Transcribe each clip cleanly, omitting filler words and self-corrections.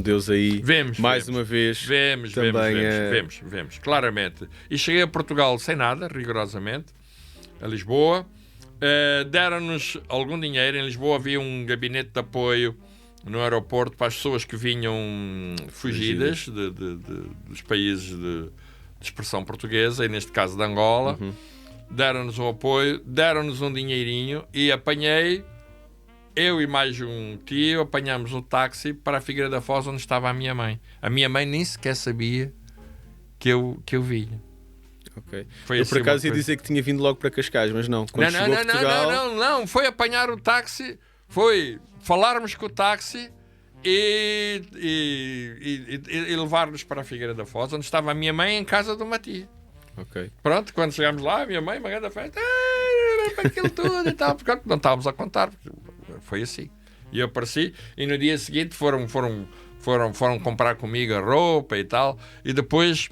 Deus aí, mais uma vez. Vemos, claramente. E cheguei a Portugal sem nada, rigorosamente, a Lisboa. Deram-nos algum dinheiro. Em Lisboa havia um gabinete de apoio no aeroporto para as pessoas que vinham fugidas dos países de expressão portuguesa, e neste caso de Angola. Deram-nos um apoio, deram-nos um dinheirinho e apanhei, eu e mais um tio, apanhámos um táxi para a Figueira da Foz, onde estava a minha mãe. A minha mãe nem sequer sabia que eu vinha. Okay. Foi eu assim por acaso ia dizer que tinha vindo logo para Cascais, mas não. Quando chegou a Portugal... Não. Foi apanhar o táxi, foi falarmos com o táxi e levar-nos para a Figueira da Foz, onde estava a minha mãe em casa de uma tia. Okay. Pronto, quando chegámos lá, a minha mãe, uma grande festa, para aquilo tudo e tal, porque não estávamos a contar, foi assim. E eu apareci, e no dia seguinte foram comprar comigo a roupa e tal, e depois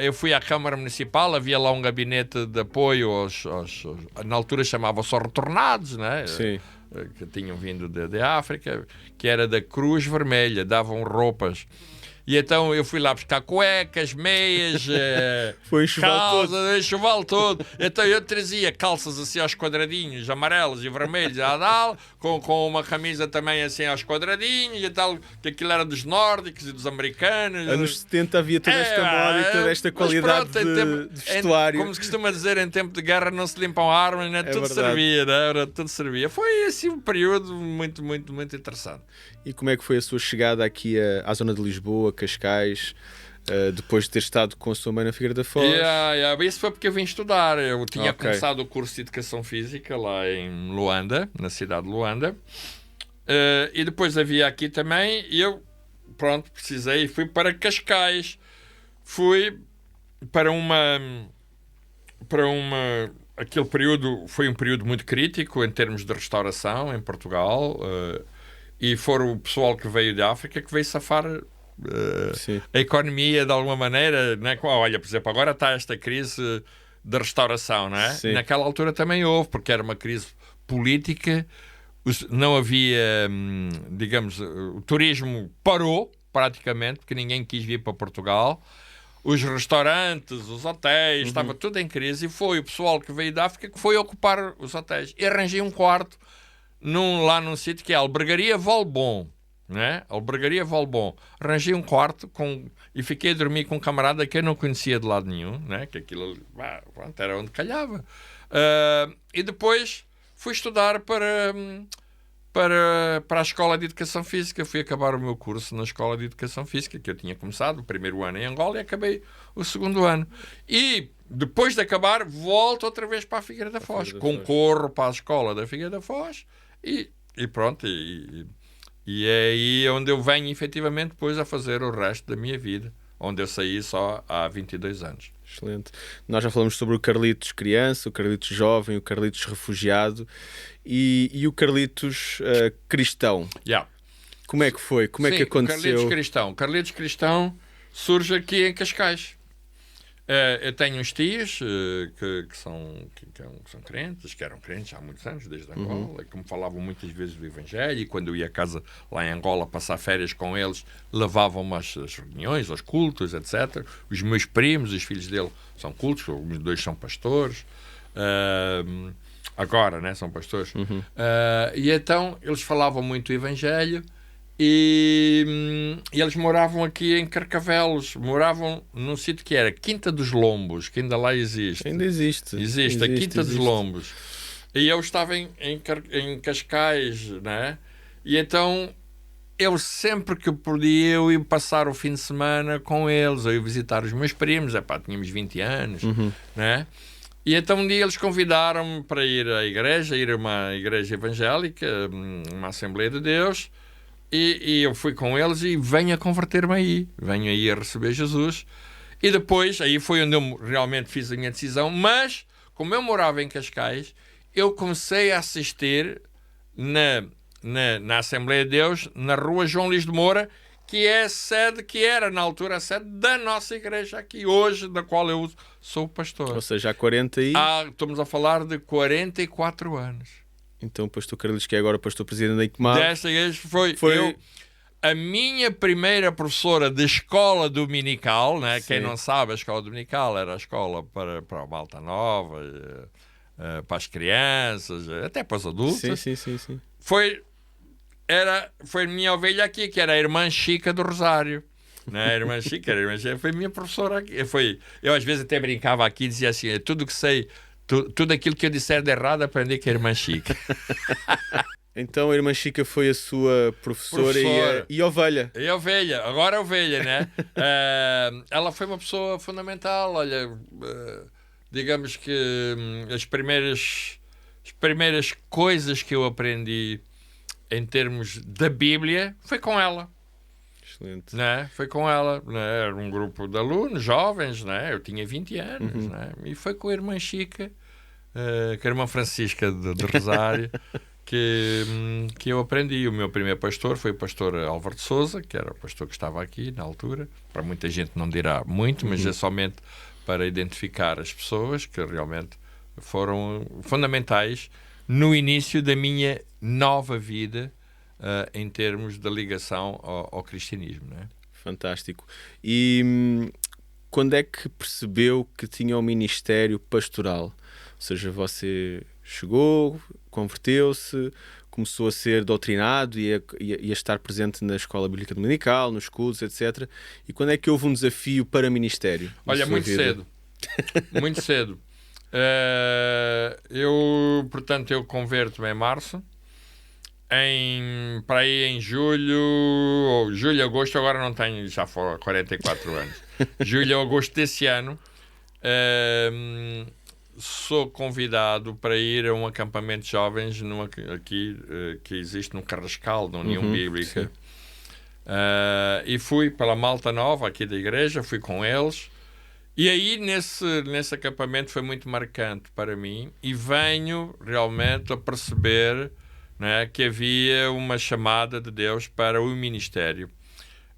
eu fui à Câmara Municipal, havia lá um gabinete de apoio na altura chamava-se retornados, né? Sim. Que tinham vindo de África, que era da Cruz Vermelha, davam roupas. E então eu fui lá buscar cuecas, meias, calças, enxoval todo. Então eu trazia calças assim aos quadradinhos, amarelos e vermelhos, com uma camisa também assim aos quadradinhos e tal, que aquilo era dos nórdicos e dos americanos. Anos 70 havia toda esta moda e toda esta qualidade de vestuário. Como se costuma dizer, em tempo de guerra não se limpam armas, né? Tudo servia, né? Tudo servia. Foi assim um período muito, muito, muito interessante. E como é que foi a sua chegada aqui à zona de Lisboa, Cascais, depois de ter estado com a sua mãe na Figueira da Foz? Isso foi porque eu vim estudar. Eu tinha começado o curso de Educação Física lá em Luanda, na cidade de Luanda. E depois havia aqui também, e eu, pronto, precisei e fui para Cascais. Fui para aquele período, foi um período muito crítico em termos de restauração em Portugal. E foram o pessoal que veio da África que veio safar a economia de alguma maneira, né? Olha, por exemplo, agora está esta crise de restauração, não é? Sim. Naquela altura também houve, porque era uma crise política, não havia, digamos, o turismo parou praticamente, porque ninguém quis vir para Portugal. Os restaurantes, os hotéis, estava tudo em crise, e foi o pessoal que veio da África que foi ocupar os hotéis. E arranjei um quarto lá num sítio que é a Albergaria Valbon, né? Albergaria Valbon. Arranjei um quarto e fiquei a dormir com um camarada que eu não conhecia de lado nenhum, né? Que aquilo pronto, era onde calhava. E depois fui estudar para a Escola de Educação Física. Fui acabar o meu curso na Escola de Educação Física, que eu tinha começado o primeiro ano em Angola e acabei o segundo ano. E depois de acabar, volto outra vez para a Figueira da Foz. Concorro para a Escola da Figueira da Foz e pronto. E é aí onde eu venho efetivamente depois a fazer o resto da minha vida, onde eu saí só há 22 anos. Excelente. Nós já falamos sobre o Carlitos criança, o Carlitos jovem, o Carlitos refugiado e o Carlitos cristão. Como é que foi? Como é que aconteceu? Carlitos cristão surge aqui em Cascais. Eu tenho uns tios que são crentes, que eram crentes há muitos anos, desde Angola, que me falavam muitas vezes do Evangelho, e quando eu ia a casa lá em Angola passar férias com eles, levavam-me às reuniões, aos cultos, etc. Os meus primos, os filhos dele, são cultos, os dois são pastores, agora, né, são pastores. E então eles falavam muito do Evangelho. E eles moravam aqui em Carcavelos, moravam num sítio que era Quinta dos Lombos, que ainda lá existe. Ainda existe. Existe a Quinta dos Lombos. E eu estava em Cascais, né? E então eu sempre que podia eu ia passar o fim de semana com eles, eu ia visitar os meus primos, tínhamos 20 anos, né? E então um dia eles convidaram-me para ir à igreja, ir a uma igreja evangélica, uma Assembleia de Deus. E eu fui com eles e venho a converter-me aí. Venho aí a receber Jesus. E depois, aí foi onde eu realmente fiz a minha decisão. Mas, como eu morava em Cascais, eu comecei a assistir na Assembleia de Deus, na rua João Luís de Moura, que é a sede, que era na altura a sede da nossa igreja aqui, hoje, da qual eu sou pastor. Ou seja, há 40 estamos a falar de 44 anos. Então o pastor Carlos, que é agora pastor presidente da ICMAD, desta igreja foi eu, a minha primeira professora de escola dominical, né? Quem não sabe, a escola dominical era a escola para a malta nova, para as crianças, até para os adultos. Sim. Foi a minha ovelha aqui, que era a irmã Chica do Rosário. Né? A irmã Chica foi minha professora aqui. Eu às vezes até brincava aqui e dizia assim: tudo que sei, tudo aquilo que eu disser de errado, aprendi com a irmã Chica. Então a irmã Chica foi a sua professora. E a ovelha. E a ovelha, agora a ovelha, né? Ela foi uma pessoa fundamental. Olha, digamos que as primeiras coisas que eu aprendi em termos da Bíblia foi com ela. Excelente. Né? Foi com ela. Né? Era um grupo de alunos jovens, né? Eu tinha 20 anos. Né? E foi com a irmã Chica, com a irmã Francisca de Rosário, que eu aprendi. O meu primeiro pastor foi o pastor Álvaro de Souza, que era o pastor que estava aqui na altura. Para muita gente não dirá muito, mas é somente para identificar as pessoas que realmente foram fundamentais no início da minha nova vida em termos da ligação ao cristianismo. Né? Fantástico. E quando é que percebeu que tinha um ministério pastoral? Ou seja, você chegou, converteu-se, começou a ser doutrinado e a estar presente na escola bíblica dominical, nos cultos, etc. E quando é que houve um desafio para ministério? Olha, muito cedo. Muito cedo. Eu converto-me em março. Para aí em julho, agosto, agora não tenho, já foram 44 anos. Julho, agosto desse ano, sou convidado para ir a um acampamento de jovens aqui que existe no Carrascal, da União Bíblica. E fui pela malta nova aqui da igreja, fui com eles. E aí, nesse acampamento foi muito marcante para mim e venho realmente a perceber, né, que havia uma chamada de Deus para o ministério.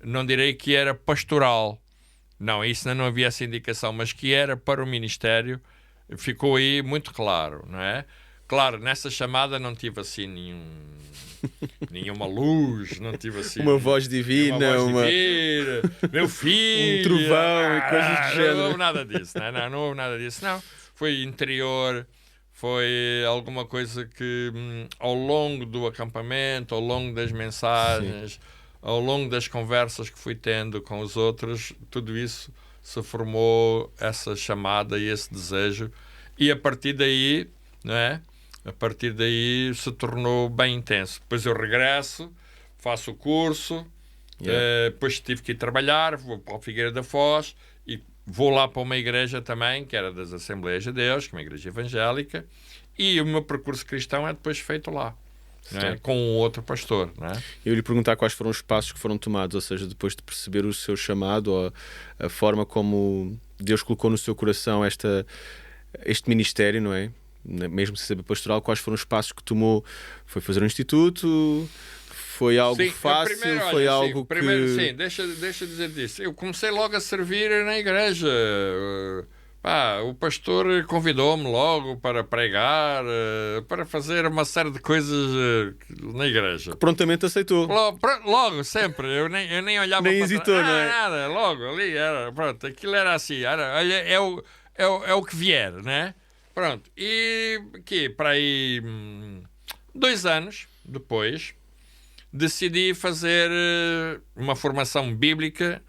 Não direi que era pastoral, não, isso não havia essa indicação, mas que era para o ministério, ficou aí muito claro, não é? Claro, nessa chamada não tive assim nenhuma luz, não tive assim uma voz divina, meu filho, um trovão e coisas do género. Não houve nada disso, não houve nada disso, não. Foi interior, foi alguma coisa que ao longo do acampamento, ao longo das mensagens, ao longo das conversas que fui tendo com os outros, tudo isso se formou essa chamada e esse desejo, e a partir daí, não é? A partir daí se tornou bem intenso. Depois eu regresso, faço o curso, depois tive que ir trabalhar, vou para a Figueira da Foz e vou lá para uma igreja também, que era das Assembleias de Deus, que é uma igreja evangélica, e o meu percurso cristão é depois feito lá, né? Com um outro pastor. Né? Eu lhe perguntar quais foram os passos que foram tomados, ou seja, depois de perceber o seu chamado, ou a forma como Deus colocou no seu coração este ministério, não é? Mesmo sem saber pastoral, quais foram os passos que tomou? Foi fazer um instituto? Foi algo fácil? Foi algo que... Sim, deixa dizer disso. Eu comecei logo a servir na igreja. O pastor convidou-me logo para pregar, para fazer uma série de coisas na igreja. Que prontamente aceitou. Logo, sempre. Eu nem olhava nem para hesitou, não é? Nada, logo, ali, pronto, aquilo era assim. Olha, é o que vier, né? Pronto, e que para aí 2 anos depois decidi fazer uma formação bíblica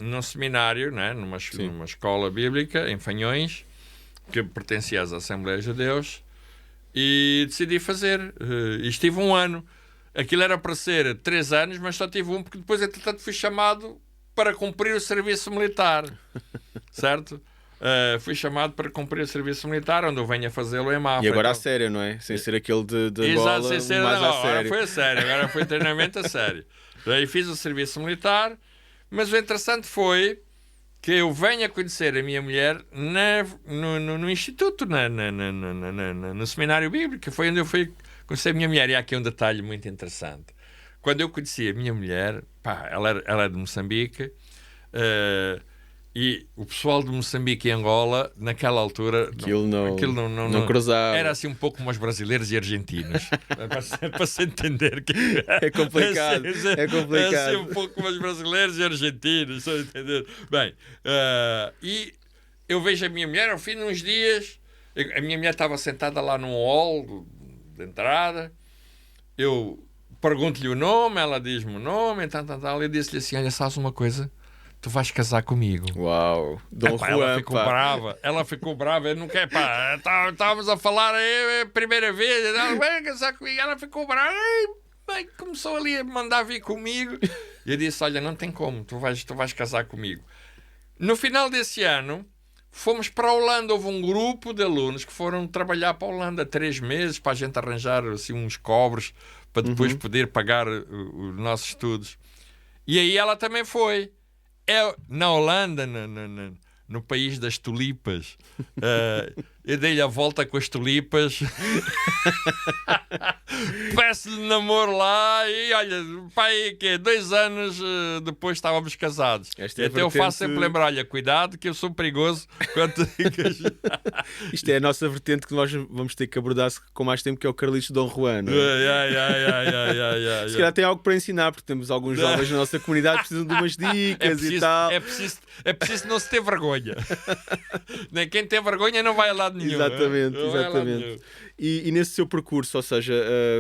num seminário, né? numa escola bíblica em Fanhões, que pertencia às Assembleias de Deus, e decidi fazer. E estive 1 ano. Aquilo era para ser 3 anos, mas só tive 1 porque depois, entretanto, fui chamado para cumprir o serviço militar, certo? Fui chamado para cumprir o serviço militar, onde eu venho a fazê-lo em Mafra. E agora a sério, não é? Sem ser aquele de Angola, sem ser, mais não, a sério. Agora foi a sério, agora foi treinamento a sério. Daí fiz o serviço militar, mas o interessante foi que eu venho a conhecer a minha mulher no instituto, no seminário bíblico. Foi onde eu fui conhecer a minha mulher. E há aqui um detalhe muito interessante. Quando eu conheci a minha mulher, ela é de Moçambique, E o pessoal de Moçambique e Angola, naquela altura, Aquilo não cruzava. Era assim um pouco como os brasileiros e argentinos. para se entender que É complicado. É complicado. É assim um pouco como os brasileiros e argentinos. Só entender. Bem, e eu vejo a minha mulher, ao fim de uns dias, a minha mulher estava sentada lá num hall de entrada. Eu pergunto-lhe o nome, ela diz-me o nome, tal. Eu disse-lhe assim: olha, sabes uma coisa? Tu vais casar comigo. Uau, Dom Juan, ela ficou brava, eu não quero, pá, estávamos a falar aí a primeira vez, ela vai casar comigo, ela ficou brava, bem, começou ali a mandar vir comigo. E eu disse: olha, não tem como, tu vais casar comigo. No final desse ano, fomos para a Holanda. Houve um grupo de alunos que foram trabalhar para a Holanda 3 meses para a gente arranjar assim, uns cobres para depois poder pagar os nossos estudos. E aí ela também foi. Na Holanda, no país das tulipas, eu dei-lhe a volta com as tulipas. Peço-lhe namoro lá e olha, pai, que 2 anos depois estávamos casados. Até eu faço sempre lembrar: olha, cuidado que eu sou perigoso quando... Isto é a nossa vertente que nós vamos ter que abordar com mais tempo, que é o Carlitos Dom Juan. Se calhar tem algo para ensinar, porque temos alguns jovens na nossa comunidade que precisam de umas dicas e tal. É preciso não se ter vergonha. Nem quem tem vergonha não vai a lado nenhum. Exatamente. E nesse seu percurso, ou seja,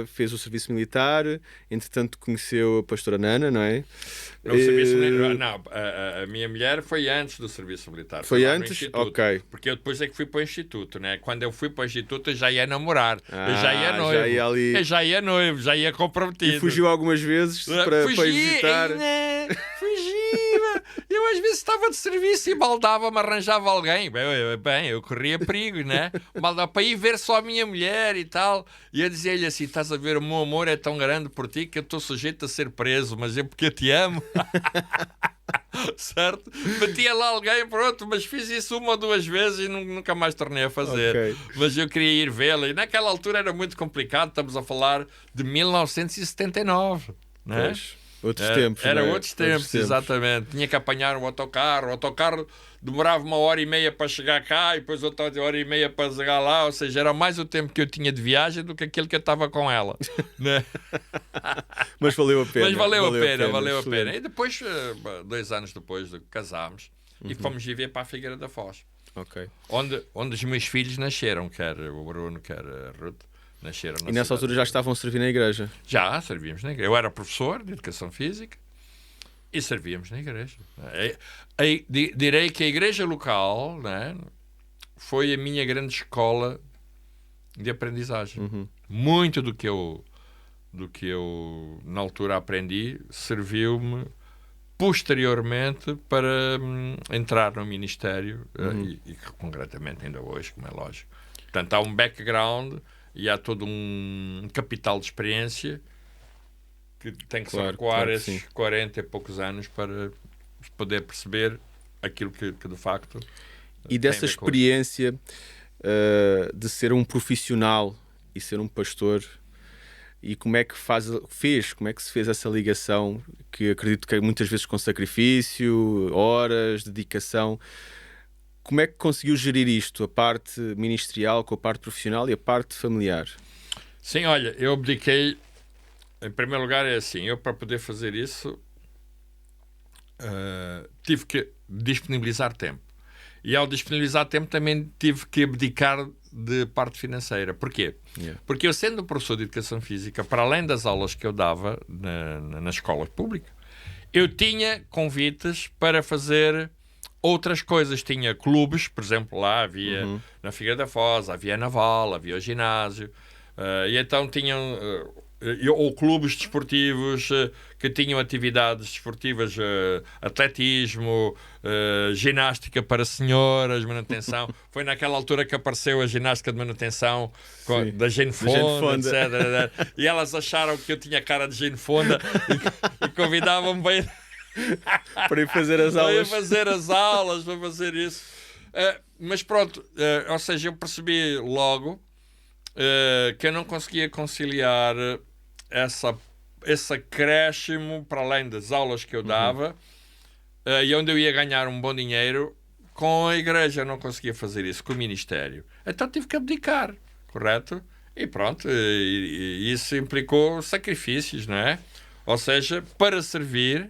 fez o serviço militar, entretanto conheceu a pastora Nana, não é? O serviço militar, não, a minha mulher foi antes do serviço militar. Foi antes? Ok. Porque eu depois é que fui para o instituto, né? Quando eu fui para o instituto eu já ia namorar, eu já ia noivo. Eu já ia noivo, já ia comprometido. E fugiu algumas vezes para visitar. Fugia. Eu às vezes estava de serviço e maldava-me, arranjava alguém. Bem, eu corria perigo, né? Maldava para ir ver só a minha mulher e tal. E eu dizia-lhe assim: estás a ver, o meu amor é tão grande por ti que eu estou sujeito a ser preso, mas é porque eu te amo. Certo? Batia lá alguém, pronto, mas fiz isso 1 ou 2 vezes e nunca mais tornei a fazer. Okay. Mas eu queria ir vê-la e naquela altura era muito complicado. Estamos a falar de 1979, né? Pois. Outros tempos. Era outros tempos, exatamente. Tinha que apanhar um autocarro. O autocarro demorava 1h30 para chegar cá e depois outra 1h30 para chegar lá. Ou seja, era mais o tempo que eu tinha de viagem do que aquele que eu estava com ela. Né? Mas valeu a pena. Mas valeu a pena. E depois, 2 anos depois, casámos e fomos viver para a Figueira da Foz. Okay. Onde os meus filhos nasceram, quer o Bruno, quer a Ruth. E nessa altura já estavam a servir na igreja? Já servíamos na igreja. Eu era professor de Educação Física e servíamos na igreja. Direi que a igreja local, né, foi a minha grande escola de aprendizagem. Muito do que eu na altura aprendi serviu-me posteriormente para entrar no ministério e concretamente ainda hoje, como é lógico. Portanto, há um background e há todo um capital de experiência que tem que se adequar esses 40 e poucos anos para poder perceber aquilo que de facto... E dessa experiência de ser um profissional e ser um pastor, e como é que como é que se fez essa ligação, que acredito que é muitas vezes com sacrifício, horas, dedicação... Como é que conseguiu gerir isto, a parte ministerial com a parte profissional e a parte familiar? Sim, olha, eu abdiquei. Em primeiro lugar é assim, eu para poder fazer isso tive que disponibilizar tempo. E ao disponibilizar tempo também tive que abdicar de parte financeira. Porquê? Porque eu, sendo professor de Educação Física, para além das aulas que eu dava na escola pública, eu tinha convites para fazer... outras coisas. Tinha clubes, por exemplo, lá havia na Figueira da Foz, havia Naval, havia o ginásio, e então tinham ou clubes desportivos que tinham atividades desportivas, atletismo, ginástica para senhoras, manutenção. Foi naquela altura que apareceu a ginástica de manutenção da Jane Fonda, etc. E elas acharam que eu tinha cara de Jane Fonda e convidavam-me bem para ir fazer as aulas. Para fazer isso. Mas pronto, ou seja, eu percebi logo que eu não conseguia conciliar esse acréscimo, para além das aulas que eu dava, e onde eu ia ganhar um bom dinheiro, com a igreja não conseguia fazer isso, com o ministério. Então tive que abdicar, correto? E pronto, e isso implicou sacrifícios, não é? Ou seja, para servir,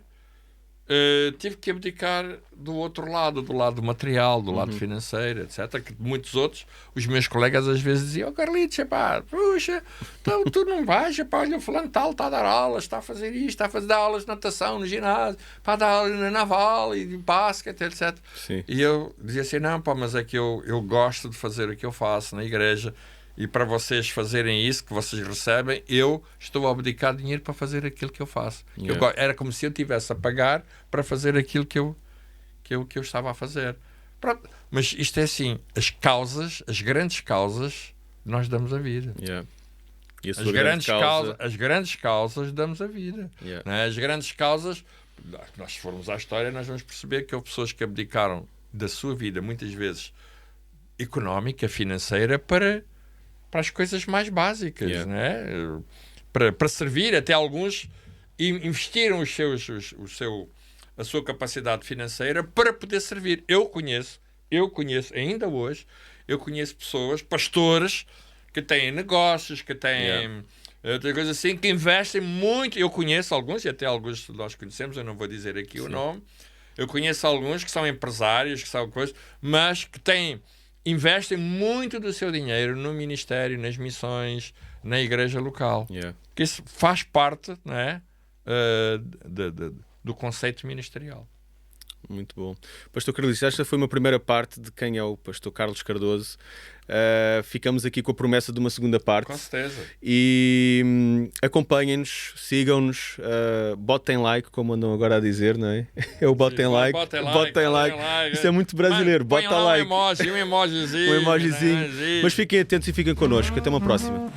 tive que abdicar do outro lado, do lado material, do lado financeiro, etc. Que muitos outros, os meus colegas às vezes diziam: Carlitos, epá, puxa, então, tu não vais, epá, olha, o fulano tal está a dar aulas, está a fazer isto, está a fazer aulas de natação no ginásio, para dar aulas na naval e de basquete, etc. Sim. E eu dizia assim: não, pá, mas é que eu gosto de fazer o que eu faço na igreja. E para vocês fazerem isso que vocês recebem, eu estou a abdicar dinheiro para fazer aquilo que eu faço. Yeah. Era como se eu tivesse a pagar para fazer aquilo que eu estava a fazer. Pronto. Mas isto é assim, as grandes causas, nós damos a vida. Yeah. E a sua As grandes causas damos a vida. Yeah. Não é? As grandes causas, nós se formos à história, nós vamos perceber que houve pessoas que abdicaram da sua vida, muitas vezes económica, financeira, para as coisas mais básicas, Yeah. né? Para servir. Até alguns investiram a sua capacidade financeira para poder servir. Eu conheço ainda hoje, pessoas, pastores, que têm negócios, que têm outras coisas assim, que investem muito. Eu conheço alguns, e até alguns nós conhecemos, eu não vou dizer aqui o nome. Eu conheço alguns que são empresários, que são coisas, mas que investem muito do seu dinheiro no ministério, nas missões, na igreja local. Yeah. Que isso faz parte, não é, do conceito ministerial. Muito bom. Pastor Carlitos, esta foi uma primeira parte de quem é o Pastor Carlos Cardoso. Ficamos aqui com a promessa de uma segunda parte. Com certeza. E acompanhem-nos, sigam-nos, botem like, como andam agora a dizer, não é? É o botem like. Botem like. Isso é muito brasileiro. Bota like. Um emojizinho. Mas fiquem atentos e fiquem connosco. Até uma próxima.